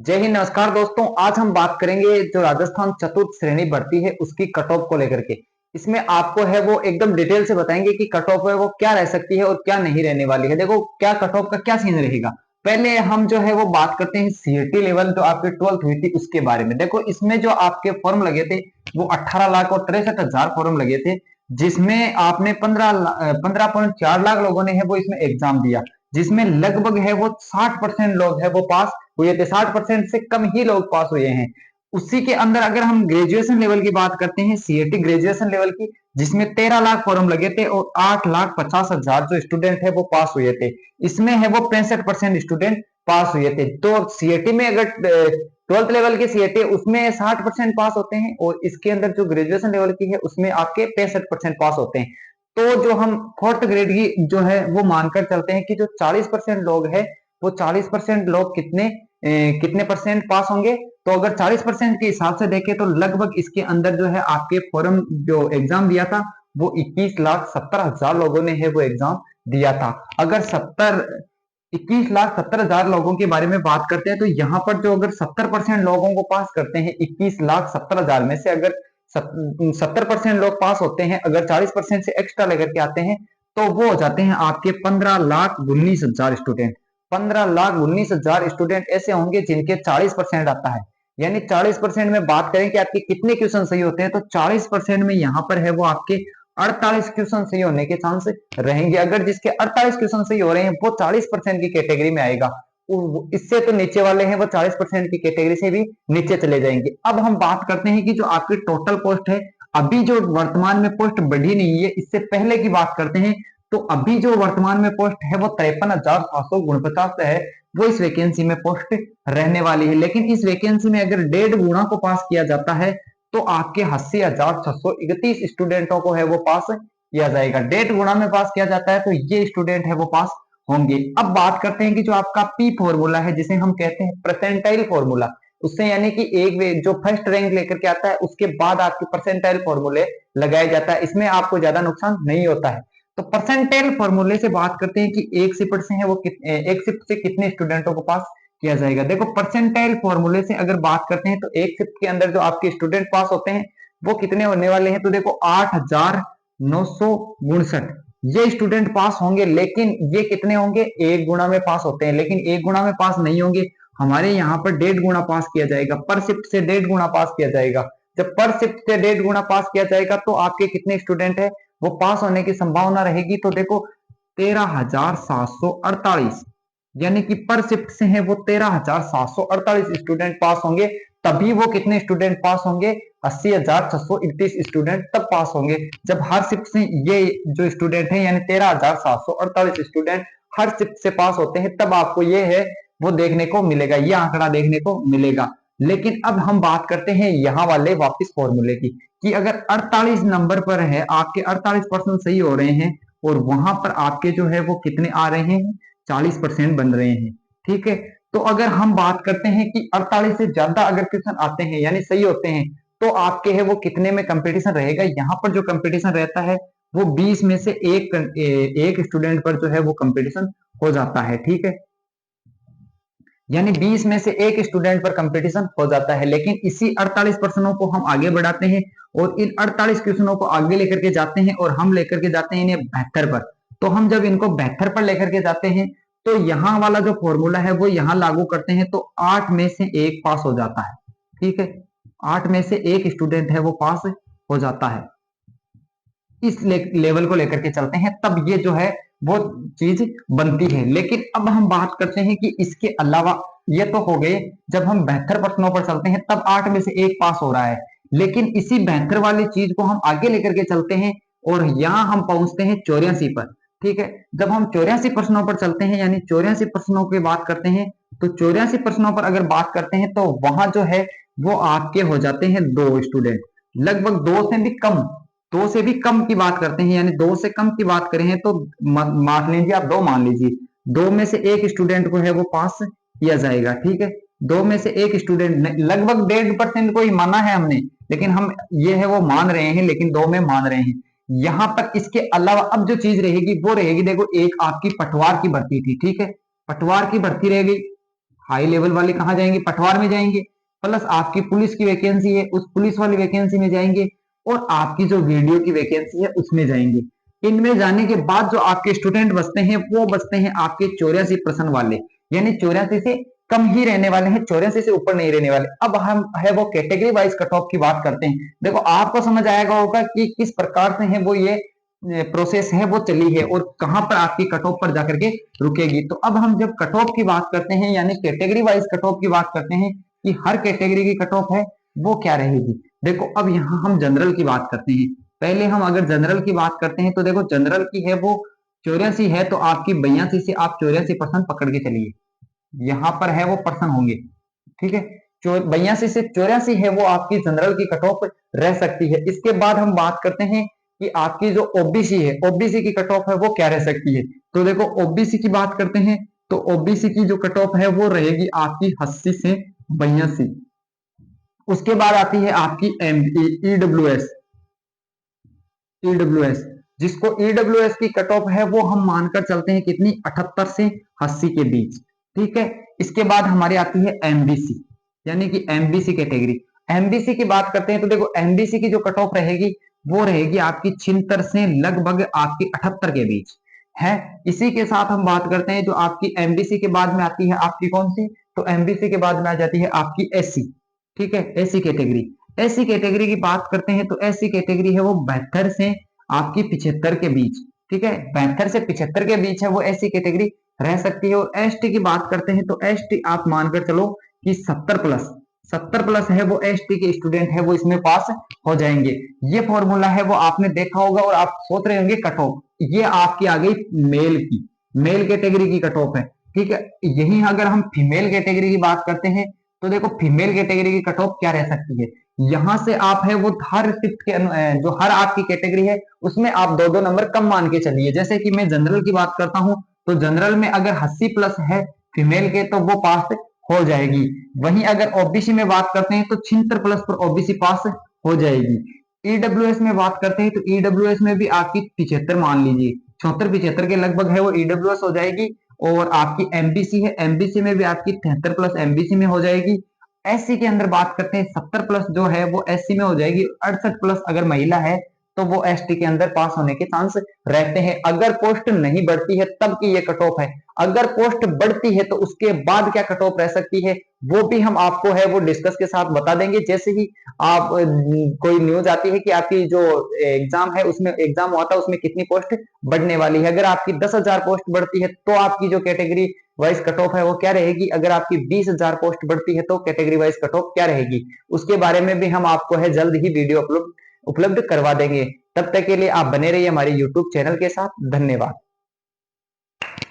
जय हिंद। नमस्कार दोस्तों, आज हम बात करेंगे जो राजस्थान चतुर्थ श्रेणी भर्ती है उसकी कट ऑफ को लेकर के। इसमें आपको है वो एकदम डिटेल से बताएंगे कि कट ऑफ है वो क्या रह सकती है और क्या नहीं रहने वाली है। देखो क्या कट ऑफ का क्या सीन रहेगा। पहले हम जो है वो बात करते हैं सीईटी लेवल जो आपकी 12th हुई थी उसके बारे में। देखो इसमें जो आपके फॉर्म लगे थे वो 18 लाख और 63,000 फॉर्म लगे थे, जिसमें आपने 15.4 लाख लोगों ने है वो इसमें एग्जाम दिया, जिसमें लगभग है वो 60% लोग है वो पास हुए थे। 60% से कम ही लोग पास हुए हैं। उसी के अंदर अगर हम ग्रेजुएशन लेवल की बात करते हैं, सीएटी ग्रेजुएशन लेवल की, जिसमें 13 लाख फॉर्म लगे थे और 8,50,000 जो स्टूडेंट है वो पास हुए थे। इसमें है वो 65% स्टूडेंट पास हुए थे। तो सीएटी में अगर 12th लेवल की सीएटी उसमें 60% पास होते हैं और इसके अंदर जो ग्रेजुएशन लेवल की है उसमें आपके 65% पास होते हैं। तो जो हम फोर्थ ग्रेड की जो है वो मानकर चलते हैं कि जो 40% लोग हैं वो 40% लोग कितने परसेंट पास होंगे। तो अगर 40% के हिसाब से देखें तो लगभग इसके अंदर जो है आपके फॉर्म जो एग्जाम दिया था वो 21,70,000 लोगों ने है वो एग्जाम दिया था। अगर 21,70,000 लोगों के बारे में बात करते हैं तो यहाँ पर जो अगर 70% लोगों को पास करते हैं 21,70,000 में से, अगर 70% लोग पास होते हैं, अगर 40% से एक्स्ट्रा लेकर के आते हैं तो वो हो जाते हैं आपके 15,19,000 स्टूडेंट। 15,19,000 स्टूडेंट ऐसे होंगे जिनके 40% आता है। यानी 40% में बात करें कि आपके कितने क्वेश्चन सही होते हैं तो 40% में यहाँ पर है वो आपके 48 क्वेश्चन सही होने के चांस रहेंगे। अगर जिसके 48 क्वेश्चन सही हो रहे हैं वो 40% की कैटेगरी में आएगा। इससे तो नीचे वाले हैं वो 40% की कैटेगरी से भी नीचे चले जाएंगे। अब हम बात करते हैं कि जो आपकी टोटल पोस्ट है, अभी जो वर्तमान में पोस्ट बढ़ी नहीं है, इससे पहले की बात करते हैं तो अभी जो वर्तमान में पोस्ट है वो 53,749 है, वो इस वैकेंसी में पोस्ट रहने वाली है। लेकिन इस वैकेंसी में अगर 1.5 गुना को पास किया जाता है तो आपके 80,631 स्टूडेंटों को है वो पास किया जाएगा। 1.5 गुना में पास किया जाता है तो ये स्टूडेंट है वो पास होंगे। अब बात करते हैं कि जो आपका पी फॉर्मूला है जिसे हम कहते हैं परसेंटाइल फॉर्मूला, उससे यानी कि एक जो फर्स्ट रैंक लेकर के आता है उसके बाद आपके परसेंटाइल फॉर्मूले लगाया जाता है। इसमें आपको ज्यादा नुकसान नहीं होता है। तो परसेंटाइल फॉर्मूले से बात करते हैं कि एक शिफ्ट से है वो एक शिफ्ट से कितने स्टूडेंटों को पास किया जाएगा। देखो परसेंटाइल फॉर्मूले से अगर बात करते हैं तो एक शिफ्ट के अंदर जो आपके स्टूडेंट पास होते हैं वो कितने होने वाले हैं, तो देखो 8,959 ये स्टूडेंट पास होंगे। लेकिन ये कितने होंगे, एक गुना में पास होते हैं, लेकिन एक गुना में पास नहीं होंगे। हमारे यहाँ पर 1.5 गुना पास किया जाएगा, पर शिफ्ट से 1.5 गुना पास किया जाएगा। जब पर शिफ्ट से 1.5 गुना पास किया जाएगा तो आपके कितने स्टूडेंट है वो पास होने की संभावना रहेगी, तो देखो 13,748, यानी कि पर शिफ्ट से है वो 13,748 स्टूडेंट पास होंगे। तभी वो कितने स्टूडेंट पास होंगे, 80,631 स्टूडेंट तब पास होंगे जब हर शिफ्ट से ये जो स्टूडेंट है यानी 13,748 स्टूडेंट हर शिफ्ट से पास होते हैं, तब आपको ये है वो देखने को मिलेगा, ये आंकड़ा देखने को मिलेगा। लेकिन अब हम बात करते हैं यहाँ वाले वापिस फॉर्मूले की, कि अगर 48 नंबर पर है आपके 48% सही हो रहे हैं और वहां पर आपके जो है वो कितने आ रहे हैं, 40% बन रहे हैं। ठीक है, तो अगर हम बात करते हैं कि 48 से ज्यादा अगर क्वेश्चन आते हैं यानी सही होते हैं तो आपके है वो कितने में कंपटीशन रहेगा। यहाँ पर जो कंपटीशन रहता है वो 20 में से एक स्टूडेंट पर जो है वो कंपटीशन हो जाता है। ठीक है, यानी 20 में से एक स्टूडेंट पर कंपटीशन हो जाता है। लेकिन इसी 48 प्रश्नों को हम आगे बढ़ाते हैं और इन 48 क्वेश्चनों को आगे लेकर के जाते हैं और हम लेकर के जाते हैं इन्हें 72 पर। तो हम जब इनको 72 पर लेकर के जाते हैं तो यहाँ वाला जो फॉर्मूला है वो यहाँ लागू करते हैं तो 8 में से एक पास हो जाता है। ठीक है, 8 में से एक स्टूडेंट है वो पास हो जाता है। इस लेवल को लेकर के चलते हैं तब ये जो है वो चीज बनती है। लेकिन अब हम बात करते हैं कि इसके अलावा, ये तो हो गए जब हम 72 प्रश्नों पर चलते हैं तब 8 में से एक पास हो रहा है। लेकिन इसी 72 वाली चीज को हम आगे लेकर के चलते हैं और यहां हम पहुंचते हैं 84 पर। ठीक है, जब हम 84 प्रश्नों पर चलते हैं यानी 84 प्रश्नों की बात करते हैं तो 84 प्रश्नों पर अगर बात करते हैं तो वहां जो है वो आपके हो जाते हैं दो स्टूडेंट, लगभग दो से भी कम, दो से भी कम की बात करते हैं यानी दो से कम की बात करें तो मान लीजिए आप दो मान लीजिए, दो में से एक स्टूडेंट को है वो पास किया जाएगा। ठीक है, दो में से एक स्टूडेंट, लगभग 1.5% को ही माना है हमने, लेकिन हम ये है वो मान रहे हैं, लेकिन दो में मान रहे हैं। यहाँ पर इसके अलावा अब जो चीज रहेगी वो रहेगी, देखो एक आपकी पटवार की भर्ती थी। ठीक है, पटवार की भर्ती रह गई, हाई लेवल वाले कहाँ जाएंगे, पटवार में जाएंगे, प्लस आपकी पुलिस की वैकेंसी है उस पुलिस वाली वैकेंसी में जाएंगे, और आपकी जो वीडियो की वैकेंसी है उसमें जाएंगे। इनमें जाने के बाद जो आपके स्टूडेंट बचते हैं वो बचते हैं आपके 84% वाले, यानी 84 से कम ही रहने वाले हैं, 84 से ऊपर नहीं रहने वाले। अब हम है वो कैटेगरी वाइज कट ऑफ की बात करते हैं। देखो आपको समझ आएगा होगा कि किस प्रकार से है वो ये प्रोसेस है वो चली है और कहां पर आपकी कट ऑफ पर जाकर के रुकेगी। तो अब हम जब कट ऑफ की बात करते हैं यानी कैटेगरी वाइज कट ऑफ की बात करते हैं कि हर कैटेगरी की कट ऑफ है वो क्या रहेगी। देखो अब यहाँ हम जनरल की बात करते हैं। पहले हम अगर जनरल की बात करते हैं तो देखो जनरल की है वो 84 है, तो आपकी 82 से आप 84% पकड़ के चलिए, यहाँ पर है वो पर्सन होंगे, ठीक है। 82 से 84 है वो आपकी जनरल की कट ऑफ रह सकती है। इसके बाद हम बात करते हैं कि आपकी जो ओबीसी है, ओबीसी की कट ऑफ है वो क्या रह सकती है। तो देखो ओबीसी की बात करते हैं तो ओबीसी की जो कट ऑफ है वो रहेगी आपकी 80 से 82। उसके बाद आती है आपकी ईडब्ल्यूएस, ईडब्ल्यूएस जिसको ईडब्ल्यूएस की कट ऑफ है वो हम मानकर चलते हैं कितनी, 78 से 80 के बीच, ठीक है। इसके बाद हमारी आती है एमबीसी, यानी कि एमबीसी कैटेगरी। एमबीसी की बात करते हैं तो देखो एमबीसी की जो कट ऑफ रहेगी वो रहेगी आपकी 76 से लगभग आपकी 78 के बीच है। इसी के साथ हम बात करते हैं जो आपकी एमबीसी के बाद में आती है आपकी कौन सी, तो एमबीसी के बाद में आ जाती है आपकी एससी, ठीक है, एससी कैटेगरी। एससी कैटेगरी की बात करते हैं तो एससी कैटेगरी है वो 72 से आपकी 75 के बीच, ठीक है, 72 से 75 के बीच है वो एससी कैटेगरी रह सकती है। और एसटी की बात करते हैं तो एसटी आप मानकर चलो कि 70 प्लस है वो एसटी के स्टूडेंट है वो इसमें पास हो जाएंगे। ये फॉर्मूला है वो आपने देखा होगा और आप सोच रहे होंगे कट ऑफ, ये आपकी आ गई मेल की, मेल कैटेगरी की कट ऑफ है, ठीक है। यही अगर हम फीमेल कैटेगरी की बात करते हैं तो देखो फीमेल कैटेगरी की कट ऑफ क्या रह सकती है। यहां से आप है वो हर शिफ्ट के जो हर आपकी कैटेगरी है उसमें आप 2-2 नंबर कम मान के चलिए। जैसे कि मैं जनरल की बात करता हूं तो जनरल में अगर 80 प्लस है फीमेल के तो वो पास हो जाएगी। वहीं अगर ओबीसी में बात करते हैं तो 76 प्लस पर ओबीसी पास हो जाएगी। ईडब्ल्यूएस में बात करते हैं तो ईडब्ल्यूएस में भी आपकी 75 मान लीजिए, 74-75 के लगभग है वो ईडब्ल्यूएस हो जाएगी। और आपकी एमबीसी है, एमबीसी में भी आपकी 73 प्लस एमबीसी में हो जाएगी। एससी के अंदर बात करते हैं 70 प्लस जो है वो एससी में हो जाएगी। 68 प्लस अगर महिला है तो वो एसटी के अंदर पास होने के चांस रहते हैं। अगर पोस्ट नहीं बढ़ती है तब की ये कट ऑफ है, अगर पोस्ट बढ़ती है तो उसके बाद क्या कट ऑफ रह सकती है वो भी हम आपको है वो डिस्कस के साथ बता देंगे। जैसे ही आप कोई न्यूज आती है कि आपकी जो एग्जाम है उसमें एग्जाम हुआ था उसमें कितनी पोस्ट बढ़ने वाली है, अगर आपकी 10,000 पोस्ट बढ़ती है तो आपकी जो कैटेगरी वाइज कट ऑफ है वो क्या रहेगी, अगर आपकी 20,000 पोस्ट बढ़ती है तो कैटेगरी वाइज कट ऑफ क्या रहेगी, उसके बारे में भी हम आपको है जल्द ही वीडियो उपलब्ध करवा देंगे। तब तक के लिए आप बने रहिए हमारे यूट्यूब चैनल के साथ। धन्यवाद।